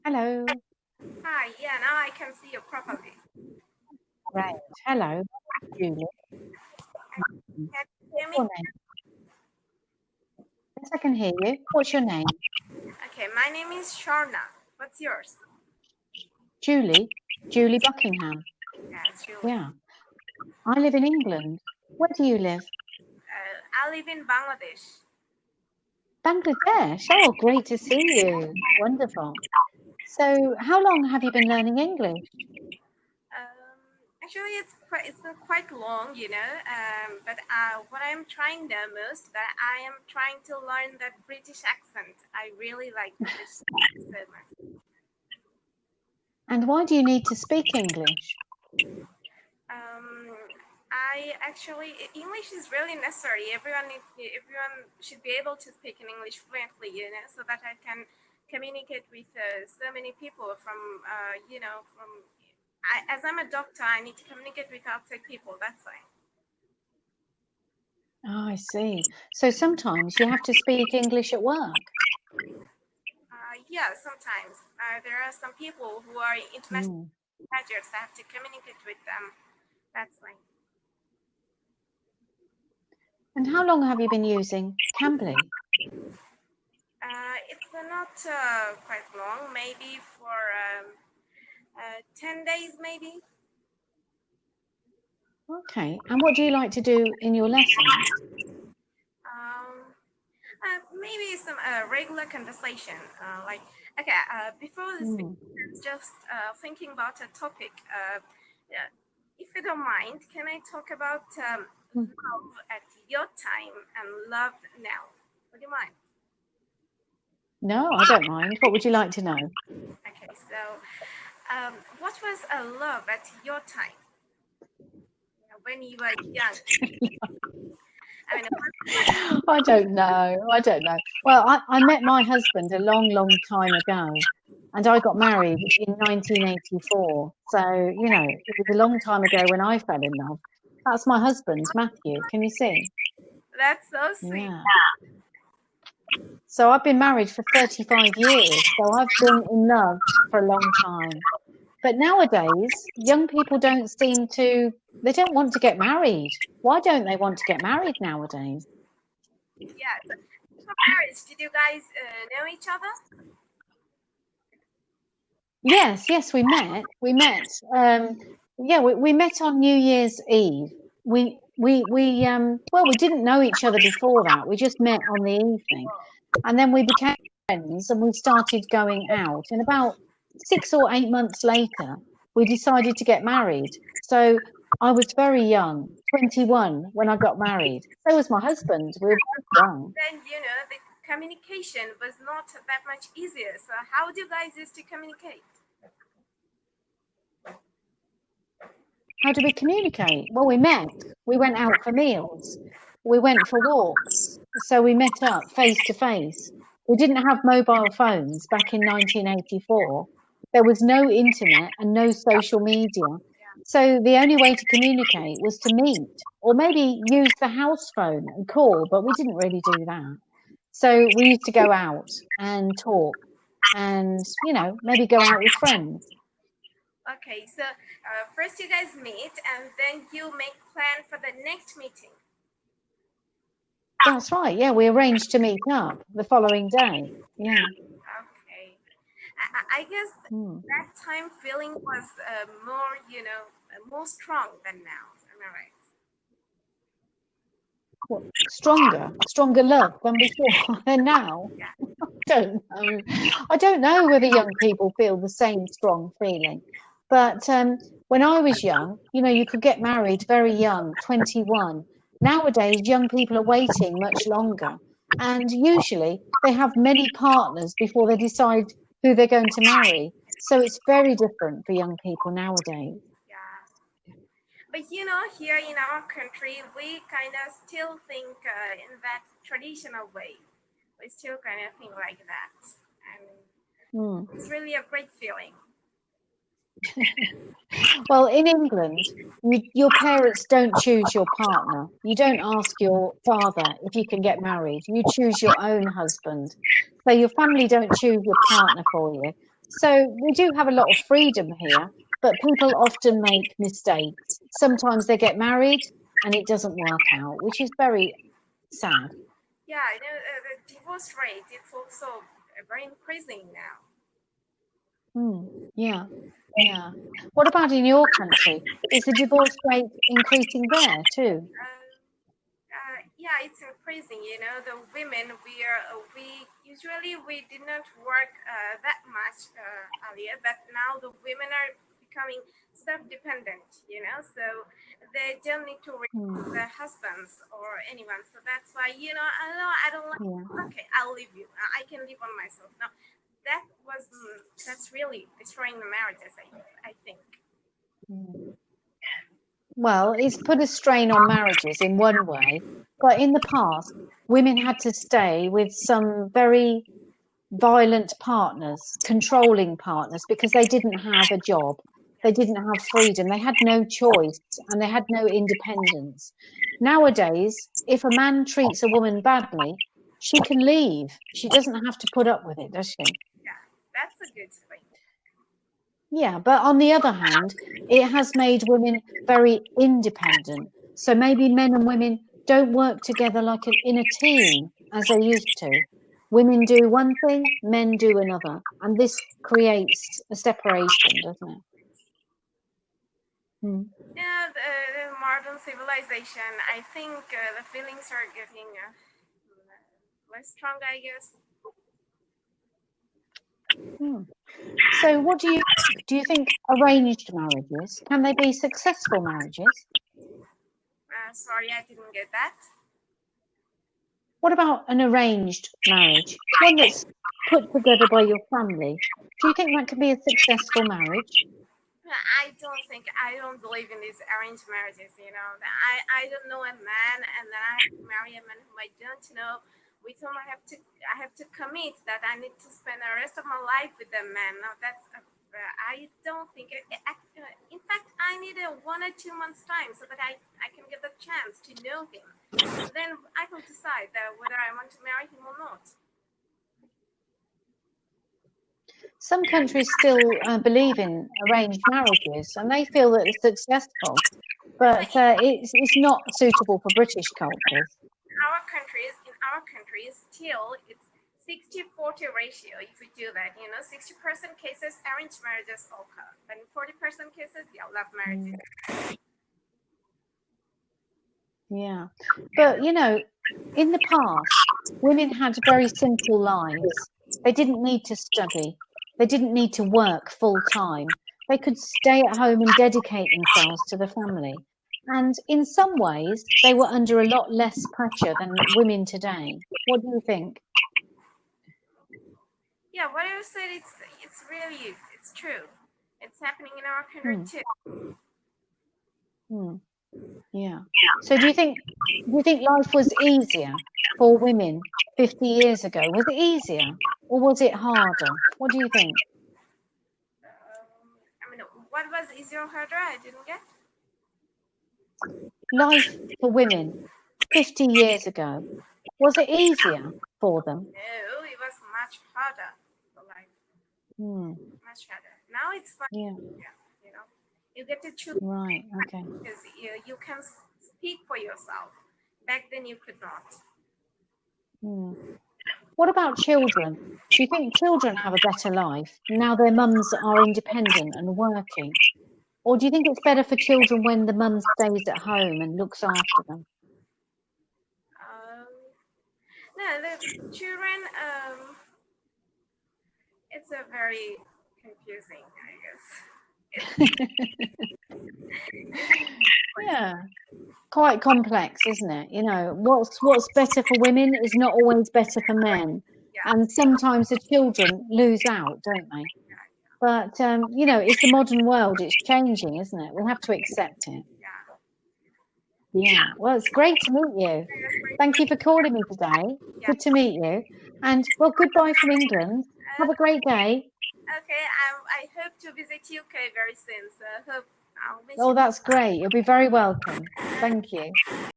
Hello. Hi, yeah, now I can see you properly. Right. Hello, Julie. Can you hear What's me? your name? Yes, I can hear you. What's your name? Okay, my name is Sharna. What's yours? Julie. Julie Buckingham. Yeah, it's Julie. Yeah. I live in England. Where do you live? I live in Bangladesh. Bangladesh. Oh, great to see you. Wonderful. So, how long have you been learning English? Um, Actually, it's been quite long, but what I'm trying the most, that I am trying to learn that British accent. I really like British accent so much. And why do you need to speak English? Um, I actually English is really necessary. Everyone should be able to speak in English fluently, so that I can communicate with so many people as I'm a doctor, I need to communicate with outside people. That's why. Oh, I see. So sometimes you have to speak English at work. Yeah, sometimes there are some people who are international Hmm. graduates. I have to communicate with them. That's why. And how long have you been using Cambly? It's not quite long. Maybe for 10 days, maybe. Okay. And what do you like to do in your lessons? Um, Maybe some regular conversation. Before this, Hmm. just thinking about a topic. Yeah, if you don't mind, can I talk about love at your time and love now? Would you mind? No, I don't mind. What would you like to know? Okay, so what was a love at your time, when you were young? I mean, I don't know. I don't know. Well, I met my husband a long, long time ago, and I got married in 1984. So, it was a long time ago when I fell in love. That's my husband, Matthew. Can you see? that's so sweet. Yeah. So I've been married for 35 years. So I've been in love for a long time. But nowadays, young people they don't want to get married. Why don't they want to get married nowadays? Yeah. For marriage, did you guys know each other? Yes, yes, we met. We met. Yeah, we met on New Year's Eve. Well, we didn't know each other before that. We just met on the evening, and then we became friends, and we started going out. And about 6 or 8 months later, we decided to get married. So I was very young, 21, when I got married. So was my husband. We were both young. Then the communication was not that much easier. So how do you guys used to communicate? How do we communicate? Well, we met. We went out for meals. We went for walks. So we met up face to face. We didn't have mobile phones back in 1984. There was no internet and no social media. So the only way to communicate was to meet or maybe use the house phone and call, but we didn't really do that. So we used to go out and talk and, maybe go out with friends. Okay, so first you guys meet, and then you make plan for the next meeting. That's right. Yeah, we arranged to meet up the following day. Yeah. Okay, I guess Hmm. that time feeling was more, more strong than now. Am I right? What, stronger love than before than now. Yeah. Don't know. I don't know whether young people feel the same strong feeling. But when I was young, you could get married very young, 21. Nowadays, young people are waiting much longer. And usually they have many partners before they decide who they're going to marry. So it's very different for young people nowadays. Yeah. But here in our country, we kind of still think in that traditional way. We still kind of think like that, and Hmm. it's really a great feeling. Well, in England, your parents don't choose your partner. You don't ask your father if you can get married. You choose your own husband. So your family don't choose your partner for you. So we do have a lot of freedom here, but people often make mistakes. Sometimes they get married and it doesn't work out, which is very sad. Yeah, the divorce rate it's also very increasing now. Yeah, yeah. What about in your country? Is the divorce rate increasing there too? Yeah, it's increasing. You know, the women we usually we did not work that much earlier, but now the women are becoming self-dependent. You know, so they don't need to rely on their husbands or anyone. So that's why I don't like. Yeah. Okay, I'll leave you. I can live on myself. No, that's really destroying the marriages. I think. Well, it's put a strain on marriages in one way, but in the past, women had to stay with some very violent partners, controlling partners, because they didn't have a job, they didn't have freedom, they had no choice, and they had no independence. Nowadays, if a man treats a woman badly, she can leave. She doesn't have to put up with it, does she? Yeah, that's a good thing. Yeah, but on the other hand, it has made women very independent. So maybe men and women don't work together like in a team as they used to. Women do one thing, men do another, and this creates a separation, doesn't it? Yeah, the modern civilization, I think the feelings are getting less strong, I guess. So what do you think arranged marriages, can they be successful marriages? Sorry, I didn't get that. What about an arranged marriage, one that's put together by your family? Do you think that could be a successful marriage? I don't believe in these arranged marriages, you know. I don't know a man and then I have to marry a man whom I don't know, with whom I have to commit that I need to spend the rest of my life with the man. Now that's I don't think in fact I need a 1 or 2 months time so that I can get the chance to know him. And then I will decide whether I want to marry him or not. Some countries still believe in arranged marriages and they feel that it's successful, but it's not suitable for British cultures. In our countries, still it's 60-40 ratio. If we do that, 60% cases arranged marriages occur, but in 40% cases, love marriages. Yeah, but in the past, women had very simple lives. They didn't need to study. They didn't need to work full time. They could stay at home and dedicate themselves to the family. And in some ways, they were under a lot less pressure than women today. What do you think? Yeah, what you said, it's true. It's happening in our country too. Yeah. So do you think life was easier for women 50 years ago? Was it easier or was it harder? What do you think? What was easier or harder? I didn't get. Life for women 50 years ago, was it easier for them? No, it was much harder for life. Much harder. Now it's fine. Yeah. You get to choose. Right. Okay. Because you can speak for yourself. Back then you could not. What about children? Do you think children have a better life now their mums are independent and working? Or do you think it's better for children when the mum stays at home and looks after them? No, the children, it's a very confusing, I guess. Yeah, quite complex, isn't it? What's better for women is not always better for men. Yeah. And sometimes the children lose out, don't they? But, it's the modern world. It's changing, isn't it? We have to accept it. Yeah. Well, it's great to meet you. Thank you for calling me today. Good to meet you. And, well, goodbye from England. Have a great day. Okay, I hope to visit UK very soon. So I hope I'll miss you. Oh, that's great. You'll be very welcome. Thank you.